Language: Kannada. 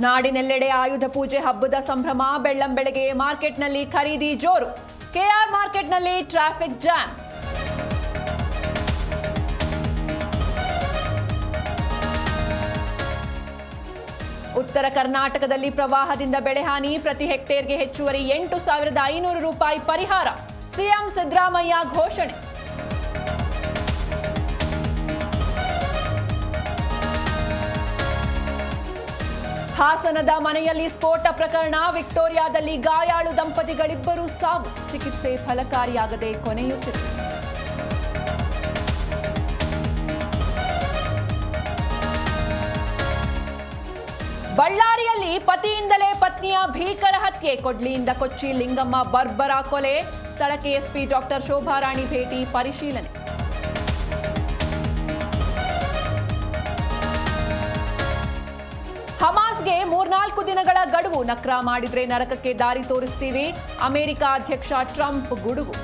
ನಾಡಿನೆಲ್ಲೆಡೆ ಆಯುಧ ಪೂಜೆ ಹಬ್ಬದ ಸಂಭ್ರಮ. ಬೆಳ್ಳಂಬೆಳಗ್ಗೆ ಮಾರ್ಕೆಟ್ನಲ್ಲಿ ಖರೀದಿ ಜೋರು. ಕೆಆರ್ ಮಾರ್ಕೆಟ್ನಲ್ಲಿ ಟ್ರಾಫಿಕ್ ಜಾಮ್. ಉತ್ತರ ಕರ್ನಾಟಕದಲ್ಲಿ ಪ್ರವಾಹದಿಂದ ಬೆಳೆಹಾನಿ. ಪ್ರತಿ ಹೆಕ್ಟೇರ್ಗೆ ಹೆಚ್ಚುವರಿ 8,500 ರೂಪಾಯಿ ಪರಿಹಾರ. ಸಿಎಂ ಸಿದ್ದರಾಮಯ್ಯ ಘೋಷಣೆ. ಹಾಸನದ ಮನೆಯಲ್ಲಿ ಸ್ಫೋಟ ಪ್ರಕರಣ. ವಿಕ್ಟೋರಿಯಾದಲ್ಲಿ ಗಾಯಾಳು ದಂಪತಿಗಳಿಬ್ಬರು ಸಾವು. ಚಿಕಿತ್ಸೆ ಫಲಕಾರಿಯಾಗದೆ ಕೊನೆಯುಸಿರು. ಬಳ್ಳಾರಿಯಲ್ಲಿ ಪತಿಯಿಂದಲೇ ಪತ್ನಿಯ ಭೀಕರ ಹತ್ಯೆ. ಕೊಡ್ಲಿಯಿಂದ ಕೊಚ್ಚಿ ಲಿಂಗಮ್ಮ ಬರ್ಬರ ಕೊಲೆ. ಸ್ಥಳಕ್ಕೆ ಎಸ್ಪಿ ಡಾಕ್ಟರ್ ಶೋಭಾರಾಣಿ ಭೇಟಿ ಪರಿಶೀಲನೆ. ಹಮಾಸ್ಗೆ 3-4 ದಿನಗಳ ಗಡುವು. ನಕ್ರ ಮಾಡಿದ್ರೆ ನರಕಕ್ಕೆ ದಾರಿ ತೋರಿಸ್ತೀವಿ. ಅಮೆರಿಕ ಅಧ್ಯಕ್ಷ ಟ್ರಂಪ್ ಗುಡುಗು.